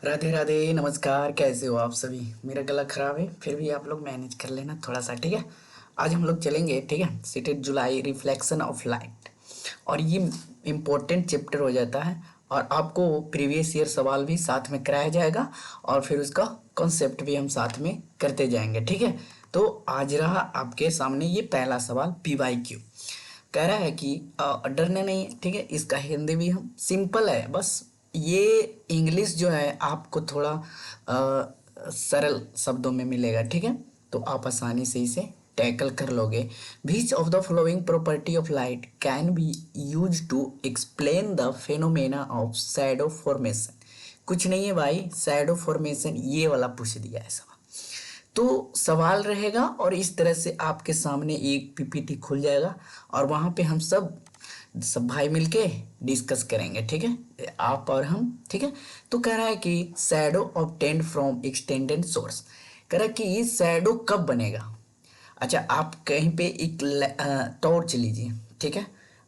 राधे राधे, नमस्कार। कैसे हो आप सभी? मेरा गला खराब है, फिर भी आप लोग मैनेज कर लेना थोड़ा सा, ठीक है। आज हम लोग चलेंगे, ठीक है, seated July reflection of light. और ये इम्पोर्टेंट चैप्टर हो जाता है और आपको प्रीवियस ईयर सवाल भी साथ में कराया जाएगा और फिर उसका कॉन्सेप्ट भी हम साथ में करते जाएंगे, ठीक है। तो आज रहा आपके सामने ये पहला सवाल, PYQ कह रहा है कि डरना नहीं है, ठीक है। इसका हिंदी भी हम सिंपल है, बस ये इंग्लिश जो है आपको थोड़ा सरल शब्दों में मिलेगा, ठीक है। तो आप आसानी से इसे टैकल कर लोगे। Which of the following property of light can be use to explain the phenomena of shadow formation. कुछ नहीं है भाई, शैडो फॉर्मेशन ये वाला पूछ दिया है सवाल। तो सवाल रहेगा और इस तरह से आपके सामने एक PPT खुल जाएगा और वहाँ पे हम सब सब भाई मिलके डिस्कस करेंगे, ठीक है, आप और हम, ठीक है। तो कह रहा है कि shadow obtained from extended source. कह रहा है कि ये शैडो कब बनेगा। अच्छा, आप कहीं पे एक टॉर्च लीजिए, ठीक है।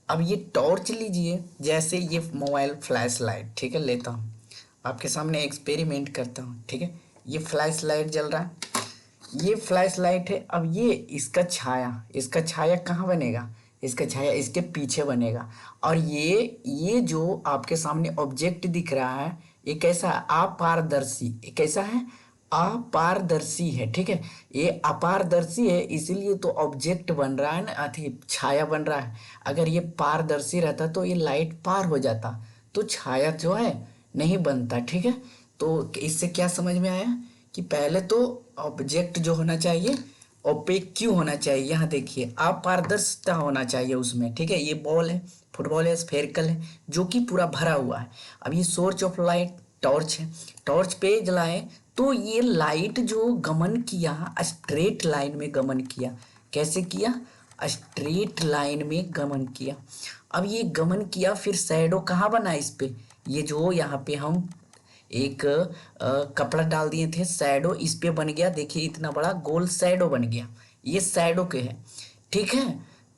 अब ये टॉर्च लीजिए, जैसे ये मोबाइल फ्लैश लाइट, ठीक है, लेता हूँ आपके सामने एक्सपेरिमेंट करता हूँ, ठीक है। ये फ्लैश लाइट जल रहा है, ये फ्लैश लाइट है। अब ये इसका छाया कहाँ बनेगा? इसका छाया इसके पीछे बनेगा। और ये जो आपके सामने ऑब्जेक्ट दिख रहा है, ये कैसा है? अपारदर्शी। ये कैसा है? अपारदर्शी है, ठीक है। ये अपारदर्शी है, इसीलिए तो ऑब्जेक्ट बन रहा है ना, अथी छाया बन रहा है। अगर ये पारदर्शी रहता तो ये लाइट पार हो जाता, तो छाया जो है नहीं बनता, ठीक है। तो इससे क्या समझ में आया कि पहले तो ऑब्जेक्ट जो होना चाहिए ओपेक क्यों होना चाहिए। यहाँ देखिए, अपारदर्शिता होना चाहिए उसमें, ठीक है। ये बॉल है, फुटबॉल है, स्फेरिकल है, जो कि पूरा भरा हुआ है। अब ये सोर्स ऑफ लाइट टॉर्च है, टॉर्च पे जलाएं तो ये लाइट जो गमन किया स्ट्रेट लाइन में गमन किया। कैसे किया? स्ट्रेट लाइन में गमन किया। अब ये गमन किया, फिर शैडो कहाँ बना इस पे? ये जो यहाँ पे हम एक कपड़ा डाल दिए थे, शैडो इस पे बन गया। देखिए इतना बड़ा गोल शैडो बन गया, ये शैडो के है, ठीक है।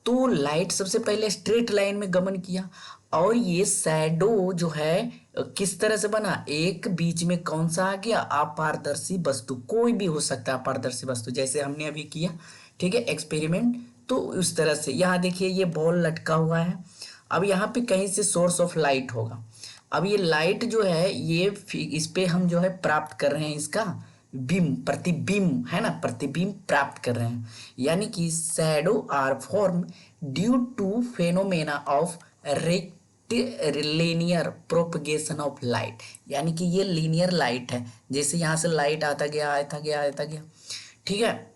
तो लाइट सबसे पहले स्ट्रेट लाइन में गमन किया और ये शैडो जो है किस तरह से बना? एक बीच में कौन सा आ गया? अपारदर्शी वस्तु, कोई भी हो सकता है अपारदर्शी वस्तु, जैसे हमने अभी किया, ठीक है, एक्सपेरिमेंट। तो उस तरह से यहाँ देखिए ये बॉल लटका हुआ है। अब यहाँ पे कहीं से सोर्स ऑफ लाइट होगा। अब ये लाइट जो है ये इस पे हम जो है प्राप्त कर रहे हैं इसका बिंब, प्रतिबिंब है ना, प्रतिबिंब प्राप्त कर रहे हैं। यानी कि shadow are form due to phenomena of linear propagation of light. यानी कि ये लीनियर लाइट है, जैसे यहाँ से लाइट आता गया आता गया आता गया, ठीक है।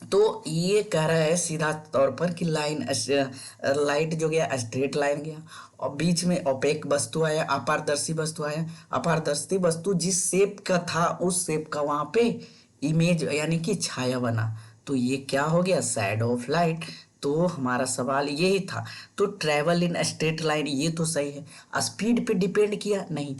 तो ये कह रहा है सीधा तौर पर कि लाइट जो गया स्ट्रेट लाइन गया और बीच में ओपेक वस्तु आया, अपारदर्शी वस्तु आया। अपारदर्शी वस्तु जिस शेप का था उस शेप का वहां पे इमेज यानी कि छाया बना। तो ये क्या हो गया? Shadow of light. तो हमारा सवाल यही था। तो ट्रेवल इन स्ट्रेट लाइन ये तो सही है। स्पीड पे डिपेंड किया? नहीं।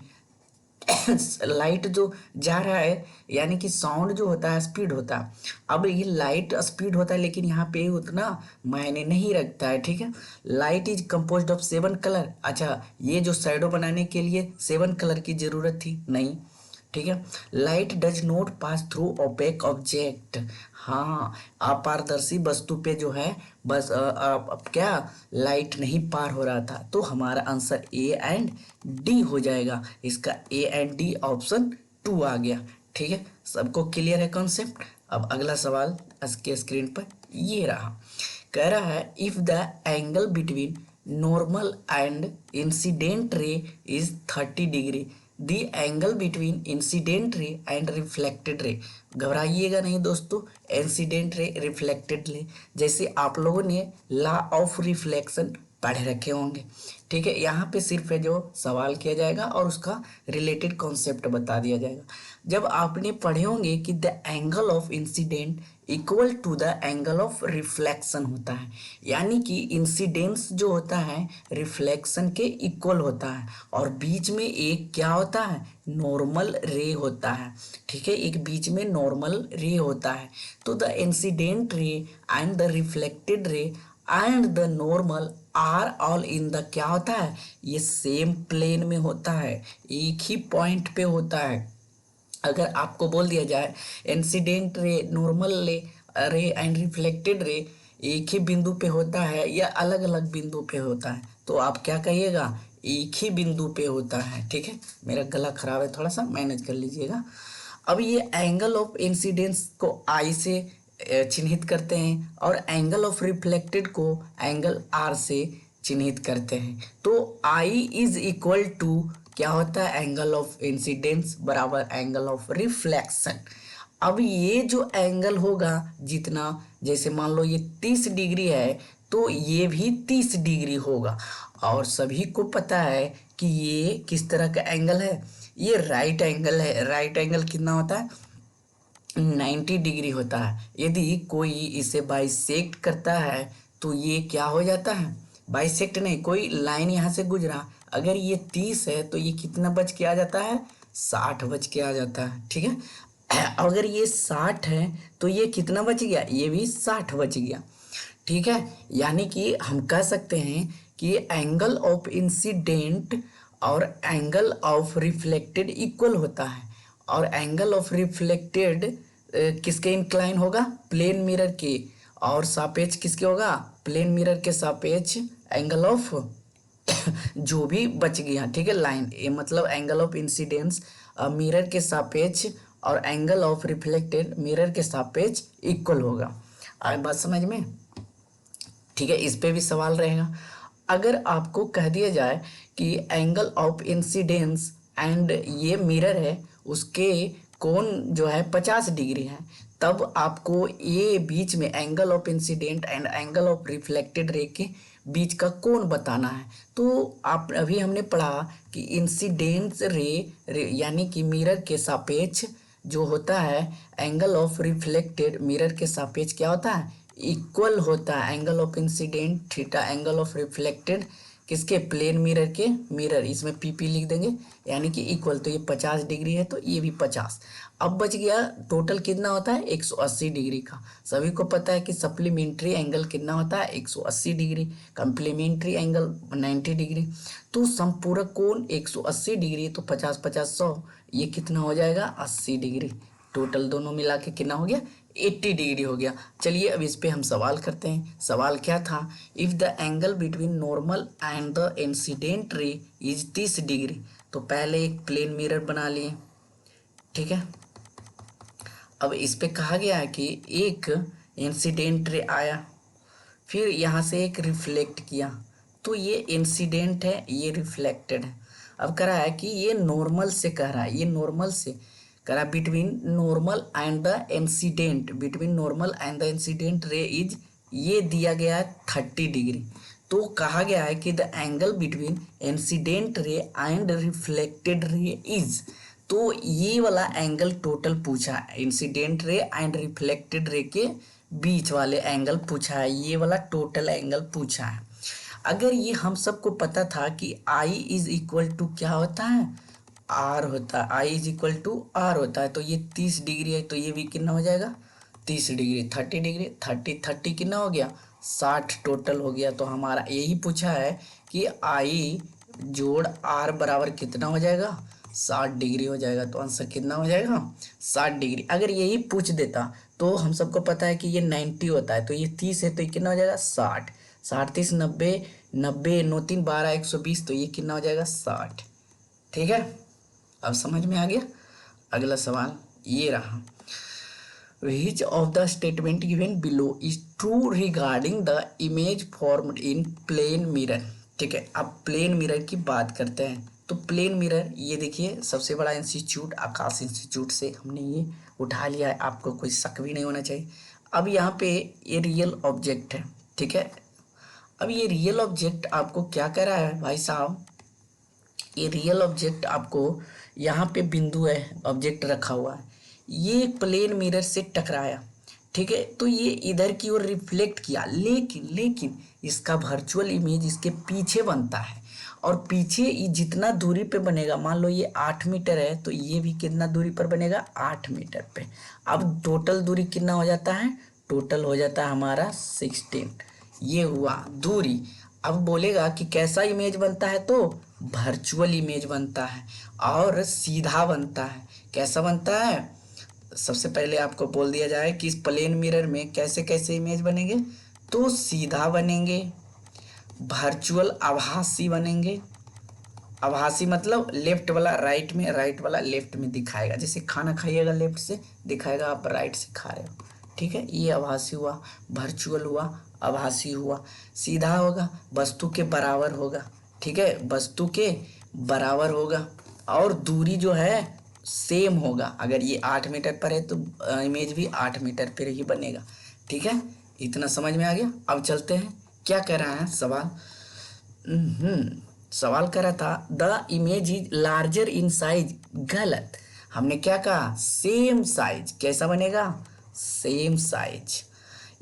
लाइट जो जा रहा है यानी कि साउंड जो होता है स्पीड होता है। अब ये लाइट स्पीड होता है लेकिन यहाँ पे उतना मायने नहीं रखता है, ठीक है। Light is composed of 7 colour. अच्छा, ये जो शैडो बनाने के लिए 7 कलर की जरूरत थी? नहीं, ठीक है। Light does not pass through opaque object. हाँ, अपारदर्शी वस्तु पे जो है बस अब क्या लाइट नहीं पार हो रहा था। तो हमारा आंसर ए एंड डी हो जाएगा। इसका ए एंड डी ऑप्शन 2 आ गया, ठीक है। सबको क्लियर है कॉन्सेप्ट? अब अगला सवाल इसके स्क्रीन पर ये रहा। कह रहा है if the angle between normal and incident ray is 30 degree, the angle between incident ray and reflected ray. घबराइएगा नहीं दोस्तों, इंसिडेंट रे रिफ्लेक्टेड रे जैसे आप लोगों ने लॉ ऑफ रिफ्लेक्शन पढ़े रखे होंगे, ठीक है। यहाँ पे सिर्फ है जो सवाल किया जाएगा और उसका रिलेटेड कॉन्सेप्ट बता दिया जाएगा। जब आपने पढ़े होंगे कि the angle of incident equal to the angle of reflection होता है, यानी कि इंसिडेंस जो होता है रिफ्लेक्शन के इक्वल होता है और बीच में एक क्या होता है? नॉर्मल रे होता है, ठीक है। एक बीच में नॉर्मल रे होता है। तो the incident ray and the reflected ray and the normal are all in the क्या होता है? ये सेम प्लेन में होता है, एक ही पॉइंट पे होता है, अगर आपको बोल दिया जाए इंसिडेंट रे, नॉर्मल रे एंड रिफ्लेक्टेड रे एक ही बिंदु पे होता है या अलग अलग बिंदु पे होता है, तो आप क्या कहिएगा? एक ही बिंदु पे होता है। ठीक है, मेरा गला खराब है, थोड़ा सा मैनेज कर लीजिएगा। अब ये एंगल ऑफ इंसिडेंस को आई से चिन्हित करते हैं और एंगल ऑफ रिफ्लेक्टेड को एंगल आर से चिन्हित करते हैं। तो आई इज इक्वल टू क्या होता है? एंगल ऑफ इंसिडेंस बराबर एंगल ऑफ रिफ्लेक्शन। अब ये जो एंगल होगा जितना, जैसे मान लो ये 30 डिग्री है तो ये भी 30 डिग्री होगा। और सभी को पता है कि ये किस तरह का एंगल है, ये राइट एंगल है। राइट एंगल कितना होता है? 90 डिग्री होता है। यदि कोई इसे बाइसेक्ट करता है तो ये क्या हो जाता है? बाइसेक्ट नहीं, कोई लाइन यहाँ से गुजरा, अगर ये 30 है तो ये कितना बच के आ जाता है? 60 बच के आ जाता है। ठीक है, अगर ये 60 है तो ये कितना बच गया? ये भी 60 बच गया। ठीक है, यानी कि हम कह सकते हैं कि एंगल ऑफ इंसिडेंट और एंगल ऑफ रिफ्लेक्टेड इक्वल होता है। और एंगल ऑफ रिफ्लेक्टेड किसके इंक्लाइन होगा? प्लेन मिरर के। और सापेक्ष किसके होगा? प्लेन मिरर के सापेक्ष एंगल ऑफ जो भी बच गया, ठीक है, लाइन, ये मतलब एंगल ऑफ इंसिडेंस मिरर के सापेक्ष और एंगल ऑफ रिफ्लेक्टेड मिरर के सापेक्ष इक्वल होगा। आए बात समझ में? ठीक है, इस पे भी सवाल रहेगा। अगर आपको कह दिया जाए कि एंगल ऑफ इंसिडेंस एंड ये मिरर है, उसके कोण जो है 50 डिग्री है, तब आपको ये बीच में angle of incident and angle of reflected रे के बीच का कोण बताना है। तो आप अभी हमने पढ़ा कि इंसिडेंस रे यानी कि मिरर के सापेक्ष जो होता है एंगल ऑफ रिफ्लेक्टेड मिरर के सापेक्ष क्या होता है? इक्वल होता है। Angle of incident theta, angle of reflected किसके? प्लेन मिरर के, मिरर इसमें पीपी लिख देंगे, यानी कि इक्वल। तो ये 50 डिग्री है तो ये भी 50। अब बच गया टोटल कितना होता है? 180 डिग्री का। सभी को पता है कि सप्लीमेंट्री एंगल कितना होता है? 180 डिग्री। Complementary angle 90 degree. तो संपूरक कोण 180 डिग्री, तो 50 50 100, ये कितना हो जाएगा? 80 डिग्री। टोटल दोनों मिला के कितना हो गया? 80 डिग्री हो गया। चलिए अब इस पे हम सवाल करते हैं। सवाल क्या था? If the angle between normal and the incident ray is 30 degree. तो पहले एक प्लेन मिरर बना लिए, ठीक है। अब इस पे कहा गया है कि एक इंसिडेंट रे आया, फिर यहाँ से एक रिफ्लेक्ट किया, तो ये इंसिडेंट है, ये रिफ्लेक्टेड है। अब कह रहा है कि ये नॉर्मल से कह रहा है, ये नॉर्मल से कह रहा है between normal and the incident, between normal and the incident ray is, ये दिया गया है 30 डिग्री। तो कहा गया है कि the angle between incident ray and reflected रे इज, तो ये वाला एंगल टोटल पूछा है, इंसिडेंट रे एंड रिफ्लेक्टेड रे के बीच वाले एंगल पूछा है, ये वाला टोटल एंगल पूछा है। अगर ये हम सबको पता था कि I इज इक्वल टू क्या होता है? R होता है, I is equal to R होता है। तो ये 30 डिग्री है तो ये भी कितना हो जाएगा? 30 डिग्री। 30 डिग्री 30 30 कितना हो गया? 60 टोटल हो गया। तो हमारा यही पूछा है कि I जोड़ R बराबर कितना हो जाएगा? 60 डिग्री हो जाएगा। तो आंसर कितना हो जाएगा? 60 डिग्री। अगर यही पूछ देता तो हम सबको पता है कि ये 90 होता है, तो ये 30 है तो ये कितना हो जाएगा? 60। 60 30 90, 90 9 3 12 120, तो ये कितना हो जाएगा? 60। ठीक है, अब समझ में आ गया। अगला सवाल ये रहा, which of the statement given below is true regarding the image formed in plane mirror। ठीक है, अब प्लेन मिरर की बात करते हैं। तो प्लेन मिरर ये देखिए, सबसे बड़ा इंस्टीट्यूट आकाश इंस्टीट्यूट से हमने ये उठा लिया है, आपको कोई शक भी नहीं होना चाहिए। अब यहाँ पे ये रियल ऑब्जेक्ट है, ठीक है। अब ये रियल ऑब्जेक्ट आपको क्या कह रहा है भाई साहब? ये रियल ऑब्जेक्ट आपको यहाँ पे बिंदु है, ऑब्जेक्ट रखा हुआ है, ये प्लेन मिरर से टकराया, ठीक है। तो ये इधर की ओर रिफ्लेक्ट किया, लेकिन इसका वर्चुअल इमेज इसके पीछे बनता है। और पीछे ये जितना दूरी पे बनेगा, मान लो ये 8 मीटर है तो ये भी कितना दूरी पर बनेगा? 8 मीटर पे। अब टोटल दूरी कितना हो जाता है? टोटल हो जाता है हमारा 16। ये हुआ दूरी। अब बोलेगा कि कैसा इमेज बनता है, तो वर्चुअल इमेज बनता है और सीधा बनता है। कैसा बनता है? सबसे पहले आपको बोल दिया जाए कि इस प्लेन मिरर में कैसे कैसे इमेज बनेंगे। तो सीधा बनेंगे, वर्चुअल आभासी बनेंगे। आभासी मतलब लेफ्ट वाला राइट में, राइट वाला लेफ्ट में दिखाएगा। जैसे खाना खाइएगा लेफ्ट से दिखाएगा, आप राइट से खा रहे हो, ठीक है। ये आभासी हुआ, वर्चुअल हुआ, आभासी हुआ। सीधा होगा, वस्तु के बराबर होगा, ठीक है, वस्तु के बराबर होगा। और दूरी जो है सेम होगा। अगर ये 8 मीटर पर है तो इमेज भी 8 मीटर पर ही बनेगा, ठीक है। इतना समझ में आ गया। अब चलते हैं, क्या कह रहा है सवाल। सवाल करा था the image is larger in size. गलत। हमने क्या कहा? Same size. कैसा बनेगा? Same size.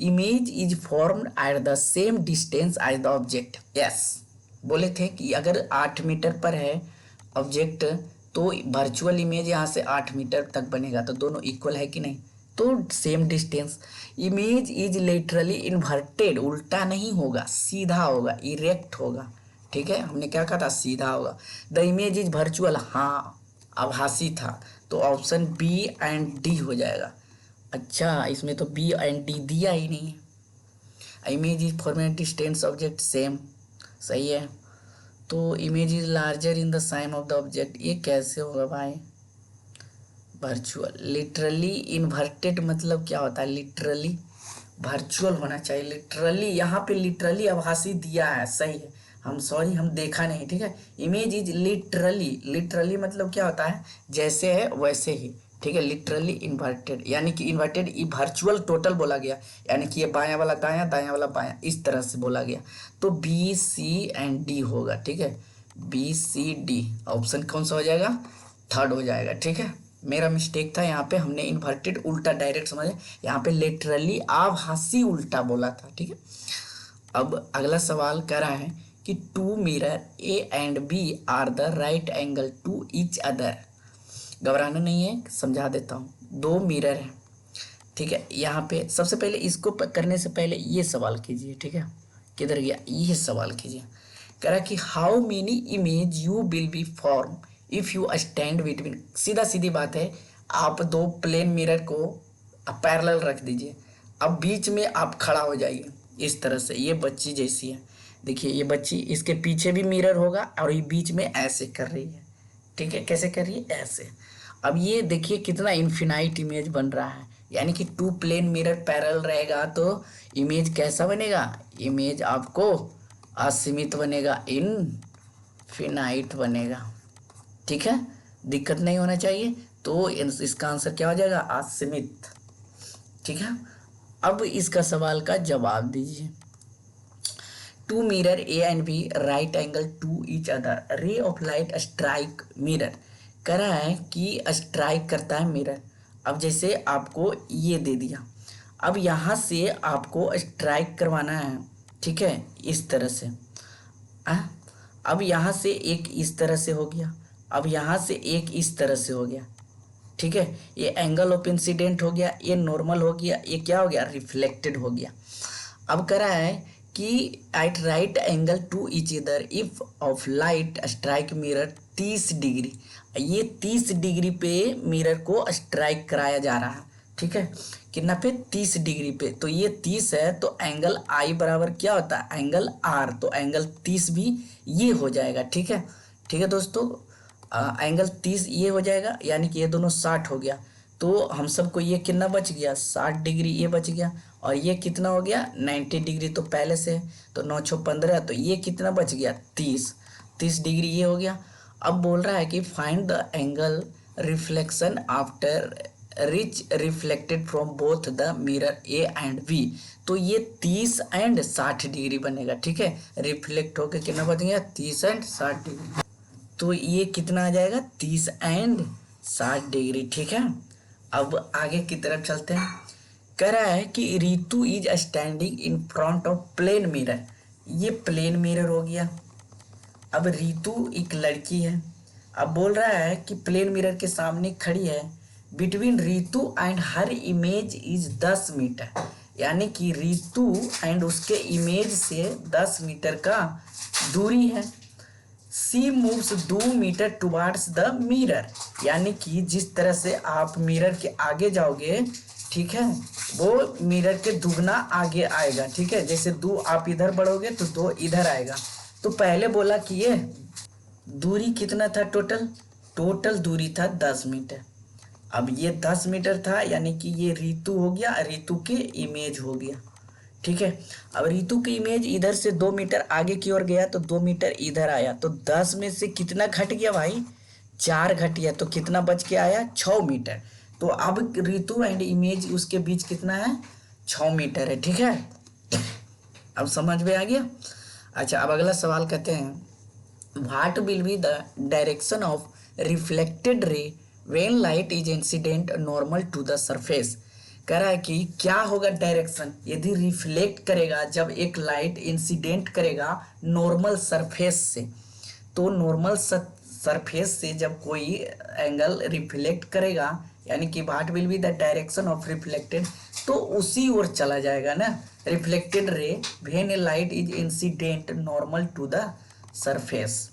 Image is formed at the same distance as the object. Yes, बोले थे कि अगर 8 मीटर पर है ऑब्जेक्ट तो वर्चुअल इमेज यहाँ से 8 मीटर तक बनेगा। तो दोनों इक्वल है कि नहीं? तो same distance. Image is literally inverted, उल्टा नहीं होगा, सीधा होगा, इरेक्ट होगा, ठीक है। हमने क्या कहा था? सीधा होगा। द इमेज इज वर्चुअल, हाँ आभासी था, तो ऑप्शन बी एंड डी हो जाएगा। अच्छा, इसमें तो बी एंड डी दिया ही नहीं है। Image is format distance object same, सही है। तो image is larger in the same of the object, ये कैसे होगा भाई? वर्चुअल। लिटरली इन्वर्टेड मतलब क्या होता है? लिटरली वर्चुअल होना चाहिए। लिटरली, यहाँ पे लिटरली आभासी दिया है, सही है। हम सॉरी, हम देखा नहीं, ठीक है। इमेज इज लिटरली, लिटरली मतलब क्या होता है? जैसे है वैसे ही, ठीक है। लिटरली इन्वर्टेड यानी कि इन्वर्टेड, ये वर्चुअल टोटल बोला गया, यानी कि ये बायां वाला दायां, दायां वाला बायां, इस तरह से बोला गया। तो बी सी एंड डी होगा, ठीक है। बी सी डी ऑप्शन कौन सा हो जाएगा? थर्ड हो जाएगा, ठीक है। मेरा मिस्टेक था, यहाँ पे हमने इन्वर्टेड उल्टा डायरेक्ट समझे, यहाँ पे लिटरली आभासी उल्टा बोला था, ठीक है। अब अगला सवाल कर रहा है कि two mirror A and B are the right angle to each other. घबराना नहीं है, समझा देता हूँ। दो मिरर है, ठीक है। यहाँ पे सबसे पहले इसको करने से पहले ये सवाल कीजिए, ठीक है। किधर गया? ये सवाल कीजिए। कह रहा कि how many image you will be form if you stand between. सीधा सीधी बात है, आप दो प्लेन मिरर को पैरेलल रख दीजिए, अब बीच में आप खड़ा हो जाइए इस तरह से। ये बच्ची जैसी है, देखिए ये बच्ची, इसके पीछे भी मिरर होगा और ये बीच में ऐसे कर रही है, ठीक है। कैसे कर रही है? ऐसे। अब ये देखिए कितना इन्फिनाइट इमेज बन रहा है, यानी कि टू प्लेन मिरर पैरेलल रहेगा तो इमेज कैसा बनेगा? इमेज आपको असीमित बनेगा, इनफिनाइट बनेगा, ठीक है। दिक्कत नहीं होना चाहिए। तो इसका आंसर क्या हो जाएगा? असीमित, ठीक है। अब इसका सवाल का जवाब दीजिए। Two mirror A and B right angle to each other, ray of light strike mirror. कह रहा है कि स्ट्राइक करता है मिरर। अब जैसे आपको ये दे दिया, अब यहाँ से आपको स्ट्राइक करवाना है, ठीक है, इस तरह से। अब यहाँ से एक इस तरह से हो गया, अब यहाँ से एक इस तरह से हो गया, ठीक है। ये एंगल ऑफ इंसिडेंट हो गया, ये नॉर्मल हो गया, ये क्या हो गया? रिफ्लेक्टेड हो गया। अब कह रहा है कि at right angle to each other if of light strike mirror 30 degree. ये 30 डिग्री पे मिरर को स्ट्राइक कराया जा रहा है, ठीक है। कितना पे? 30 डिग्री पे। तो ये 30 है तो एंगल आई बराबर क्या होता है? Angle are. तो एंगल 30 भी ये हो जाएगा, ठीक है। ठीक है दोस्तों, एंगल 30 ये हो जाएगा, यानी कि ये दोनों 60 हो गया। तो हम सबको ये कितना बच गया? 60 डिग्री ये बच गया। और ये कितना हो गया? 90 डिग्री तो पहले से है, तो 9 6 15, तो ये कितना बच गया? 30 डिग्री ये हो गया। अब बोल रहा है कि find the angle reflection after reach reflected from both the mirror A and B. तो ये 30 एंड 60 डिग्री बनेगा, ठीक है। रिफ्लेक्ट होकर कितना बच गया? 30 एंड 60 डिग्री। तो ये कितना आ जाएगा? 30 एंड 60 डिग्री, ठीक है। अब आगे की तरफ चलते हैं। कह रहा है कि Ritu is standing in front of plane mirror. ये प्लेन मिरर हो गया। अब रितु एक लड़की है। अब बोल रहा है कि प्लेन मिरर के सामने खड़ी है। Between Ritu and her image is 10 metre, यानी कि रितु एंड उसके इमेज से 10 मीटर का दूरी है। C moves 2 metre towards the mirror, यानी कि जिस तरह से आप मिरर के आगे जाओगे, ठीक है, वो मिरर के दुगना आगे आएगा, ठीक है। जैसे 2 आप इधर बढ़ोगे तो 2 इधर आएगा। तो पहले बोला कि ये दूरी कितना था, टोटल टोटल दूरी था 10 मीटर। अब ये 10 मीटर था, यानी कि ये ऋतु हो गया, ऋतु के इमेज हो गया, ठीक है। अब ऋतु की इमेज इधर से 2 मीटर आगे की ओर गया तो 2 मीटर इधर आया, तो 10 में से कितना घट गया भाई, 4 घट गया, तो कितना बच के आया, 6 मीटर। तो अब ऋतु एंड इमेज उसके बीच कितना है, 6 मीटर है, ठीक है। अब समझ में आ गया। अच्छा, अब अगला सवाल कहते हैं what will be the direction of reflected ray when light is incident normal to the surface. कह रहा है कि क्या होगा डायरेक्शन यदि रिफ्लेक्ट करेगा, जब एक लाइट इंसिडेंट करेगा नॉर्मल सरफेस से। तो नॉर्मल सरफेस से जब कोई एंगल रिफ्लेक्ट करेगा, यानी कि what will be the direction of reflected, तो उसी ओर चला जाएगा ना, reflected ray when a light is incident normal to the surface.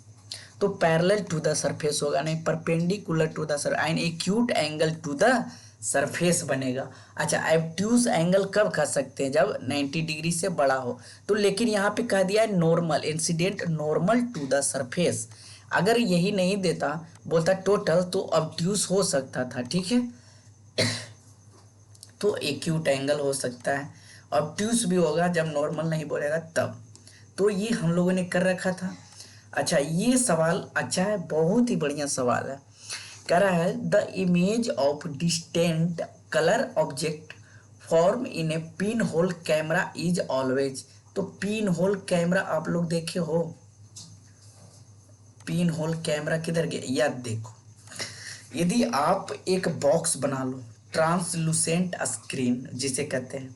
तो पैरेलल टू द सरफेस होगा, नहीं perpendicular to the surface, and acute angle to the surface बनेगा। अच्छा, एब्ट्यूज एंगल कब कर सकते हैं, जब 90 डिग्री से बड़ा हो। तो लेकिन यहाँ पे कह दिया है normal incident normal to the surface. अगर यही नहीं देता, बोलता टोटल, तो ऑब्ट्यूज हो सकता था, ठीक है। तो एक्यूट एंगल हो सकता है, ऑब्ट्यूज भी होगा जब नॉर्मल नहीं बोलेगा तब। तो ये हम लोगों ने कर रखा था। अच्छा, ये सवाल अच्छा है, बहुत ही बढ़िया सवाल है। कह रहा है the image of distant colour object form in A pin hole camera is always. तो पिन होल कैमरा आप लोग देखे हो, पिन होल कैमरा किधर गया, याद देखो। यदि आप एक बॉक्स बना लो, ट्रांसलूसेंट स्क्रीन जिसे कहते हैं,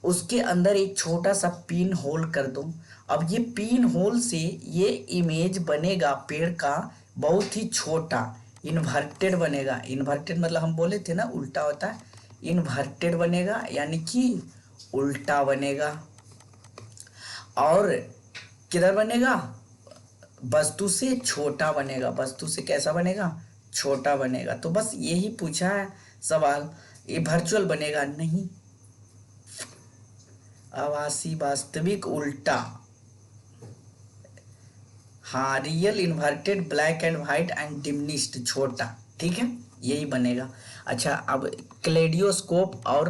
उसके अंदर एक छोटा सा पिन होल कर दो। अब ये पिन होल से ये इमेज बनेगा पेड़ का, बहुत ही छोटा, इन्वर्टेड बनेगा। इन्वर्टेड मतलब हम बोले थे ना उल्टा होता है, इन्वर्टेड बनेगा, यानी कि उल्टा बनेगा। और किधर बनेगा, वस्तु से छोटा बनेगा, वस्तु से कैसा बनेगा, छोटा बनेगा। तो बस यही पूछा है सवाल, ये वर्चुअल बनेगा नहीं, आभासी वास्तविक उल्टा, हाँ real inverted black and white and diminished छोटा, ठीक है, यही बनेगा। अच्छा, अब क्लेडियोस्कोप और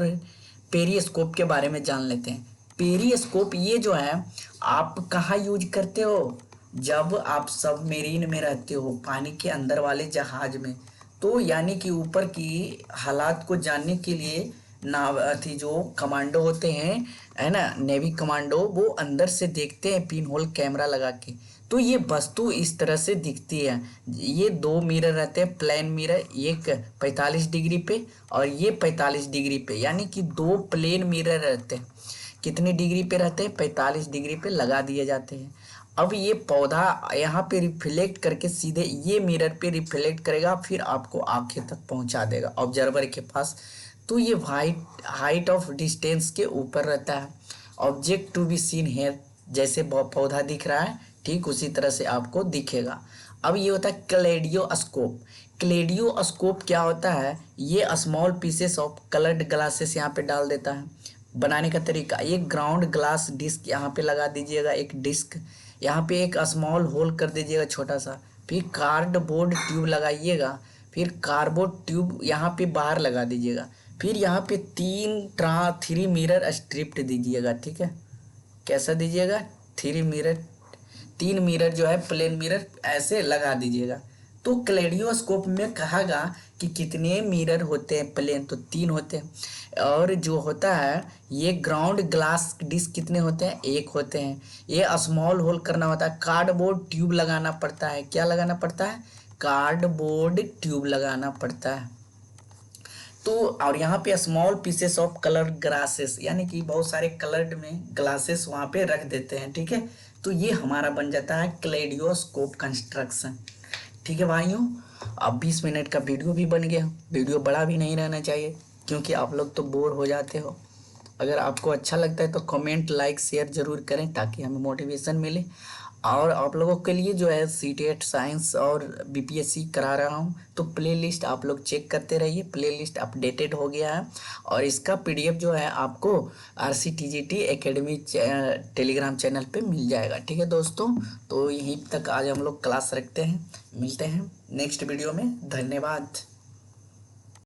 पेरिस्कोप के बारे में जान लेते हैं। पेरिस्कोप ये जो है आप कहाँ यूज करते हो, जब आप सबमरीन में रहते हो, पानी के अंदर वाले जहाज में। तो यानी कि ऊपर की हालात को जानने के लिए नाव थी जो कमांडो होते हैं, है ना, नेवी कमांडो, वो अंदर से देखते हैं पिन होल कैमरा लगा के। तो ये वस्तु इस तरह से दिखती है। ये 2 मिरर रहते हैं, प्लेन मिरर, एक 45 डिग्री पे और ये 45 डिग्री पे, यानी कि 2 प्लेन मिरर रहते हैं। कितनी डिग्री पे रहते हैं, 45 डिग्री पे लगा दिए जाते हैं। अब ये पौधा यहाँ पे रिफ्लेक्ट करके सीधे ये मिरर पे रिफ्लेक्ट करेगा, फिर आपको आंखें तक पहुँचा देगा ऑब्जर्वर के पास। तो ये हाइट ऑफ डिस्टेंस के ऊपर रहता है। Object to be seen here, जैसे पौधा दिख रहा है ठीक उसी तरह से आपको दिखेगा। अब ये होता है क्लेडियोस्कोप। क्लेडियोस्कोप क्या होता है, ये small pieces of coloured glasses यहाँ पे डाल देता है। बनाने का तरीका, एक ग्राउंड ग्लास डिस्क यहाँ पे लगा दीजिएगा, एक डिस्क यहाँ पे एक स्मॉल होल कर दीजिएगा छोटा सा, फिर कार्डबोर्ड ट्यूब लगाइएगा, फिर कार्डबोर्ड ट्यूब यहाँ पे बाहर लगा दीजिएगा, फिर यहाँ पे 3 मिरर स्ट्रिप्ट दीजिएगा, ठीक है। कैसा दीजिएगा, 3 मिरर जो है प्लेन मिरर ऐसे लगा दीजिएगा। तो क्लेडियोस्कोप में कहागा कि कितने मिरर होते हैं प्लेन, तो 3 होते हैं। और जो होता है ये ग्राउंड ग्लास डिस्क कितने होते हैं, 1 होते हैं। ये स्मॉल होल करना होता है, कार्डबोर्ड ट्यूब लगाना पड़ता है। क्या लगाना पड़ता है, कार्डबोर्ड ट्यूब लगाना पड़ता है। तो और यहाँ पे small pieces of colour glasses, यानी कि बहुत सारे कलर्ड में ग्लासेस वहाँ पे रख देते हैं, ठीक है। तो ये हमारा बन जाता है क्लेडियोस्कोप कंस्ट्रक्शन, ठीक है भाइयों। अब 20 मिनट का वीडियो भी बन गया। वीडियो बड़ा भी नहीं रहना चाहिए क्योंकि आप लोग तो बोर हो जाते हो। अगर आपको अच्छा लगता है तो कमेंट लाइक शेयर ज़रूर करें ताकि हमें मोटिवेशन मिले। और आप लोगों के लिए जो है सीटेट साइंस और बीपीएससी करा रहा हूँ, तो प्लेलिस्ट आप लोग चेक करते रहिए, प्लेलिस्ट अपडेटेड हो गया है। और इसका पीडीएफ जो है आपको RCTGT एकेडमी टेलीग्राम चैनल पे मिल जाएगा। ठीक है दोस्तों, तो यहीं तक आज हम लोग क्लास रखते हैं, मिलते हैं नेक्स्ट वीडियो में। धन्यवाद।